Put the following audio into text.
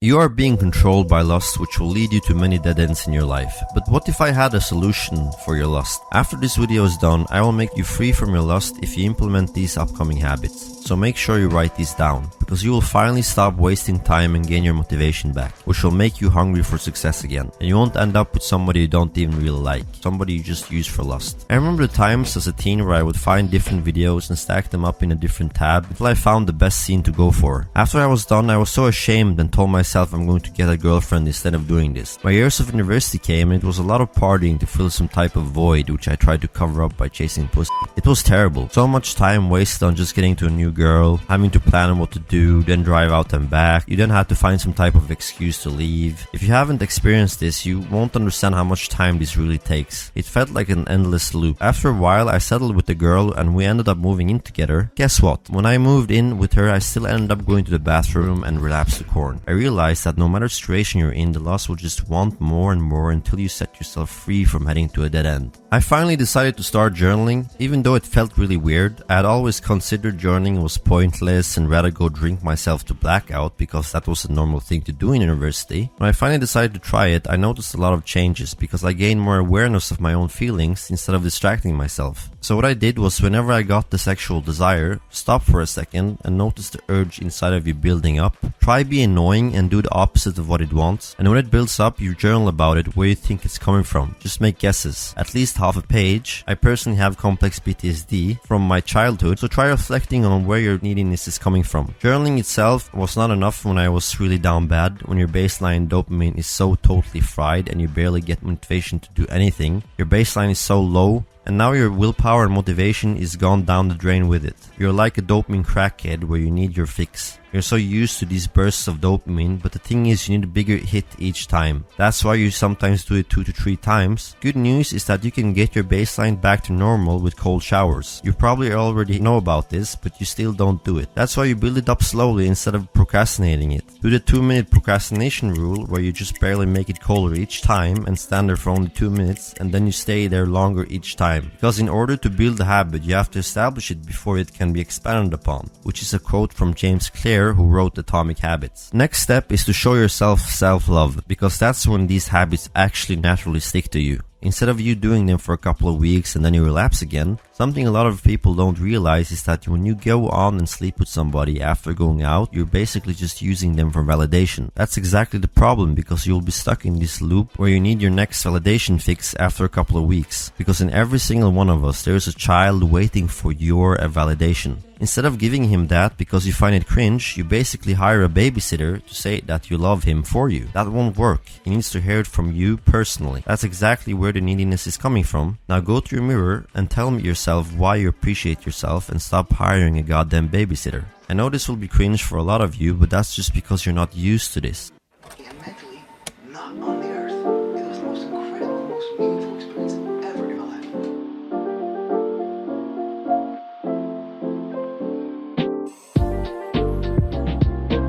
You are being controlled by lust, which will lead you to many dead ends in your life. But what if I had a solution for your lust? After this video is done, I will make you free from your lust if you implement these upcoming habits. So make sure you write these down, because you will finally stop wasting time and gain your motivation back, which will make you hungry for success again. And you won't end up with somebody you don't even really like, somebody you just use for lust. I remember the times as a teen where I would find different videos and stack them up in a different tab until I found the best scene to go for. After I was done, I was so ashamed and told myself I'm going to get a girlfriend instead of doing this. My years of university came and it was a lot of partying to fill some type of void which I tried to cover up by chasing pussy. It was terrible. So much time wasted on just getting to a new girl, having to plan what to do, then drive out and back. You then had to find some type of excuse to leave. If you haven't experienced this, you won't understand how much time this really takes. It felt like an endless loop. After a while, I settled with the girl and we ended up moving in together. Guess what? When I moved in with her, I still ended up going to the bathroom and relapsed to corn. I realized that no matter the situation you're in, the lust will just want more and more until you set yourself free from heading to a dead end. I finally decided to start journaling. Even though it felt really weird, I had always considered journaling was pointless and rather go drink myself to blackout because that was a normal thing to do in university. When I finally decided to try it, I noticed a lot of changes because I gained more awareness of my own feelings instead of distracting myself. So what I did was, whenever I got the sexual desire, stop for a second and notice the urge inside of you building up. Try be annoying and do the opposite of what it wants, and when it builds up, you journal about it, where you think it's coming from. Just make guesses, at least half a page. I personally have complex PTSD from my childhood, so try reflecting on where your neediness is coming from. Journaling itself was not enough when I was really down bad. When your baseline dopamine is so totally fried and you barely get motivation to do anything, your baseline is so low, and now your willpower and motivation is gone down the drain with it. You're like a dopamine crackhead where you need your fix. You're so used to these bursts of dopamine, but the thing is, you need a bigger hit each time. That's why you sometimes do it 2 to 3 times. Good news is that you can get your baseline back to normal with cold showers. You probably already know about this, but you still don't do it. That's why you build it up slowly instead of procrastinating it. Do the 2-minute procrastination rule, where you just barely make it colder each time and stand there for only 2 minutes, and then you stay there longer each time. Because in order to build a habit, you have to establish it before it can be expanded upon, which is a quote from James Clear, who wrote Atomic Habits. Next step is to show yourself self-love, because that's when these habits actually naturally stick to you. Instead of you doing them for a couple of weeks and then you relapse again, something a lot of people don't realize is that when you go on and sleep with somebody after going out, you're basically just using them for validation. That's exactly the problem, because you'll be stuck in this loop where you need your next validation fix after a couple of weeks. Because in every single one of us, there's a child waiting for your validation. Instead of giving him that because you find it cringe, you basically hire a babysitter to say that you love him for you. That won't work. He needs to hear it from you personally. That's exactly where the neediness is coming from. Now go to your mirror and tell yourself why you appreciate yourself and stop hiring a goddamn babysitter. I know this will be cringe for a lot of you, but that's just because you're not used to this.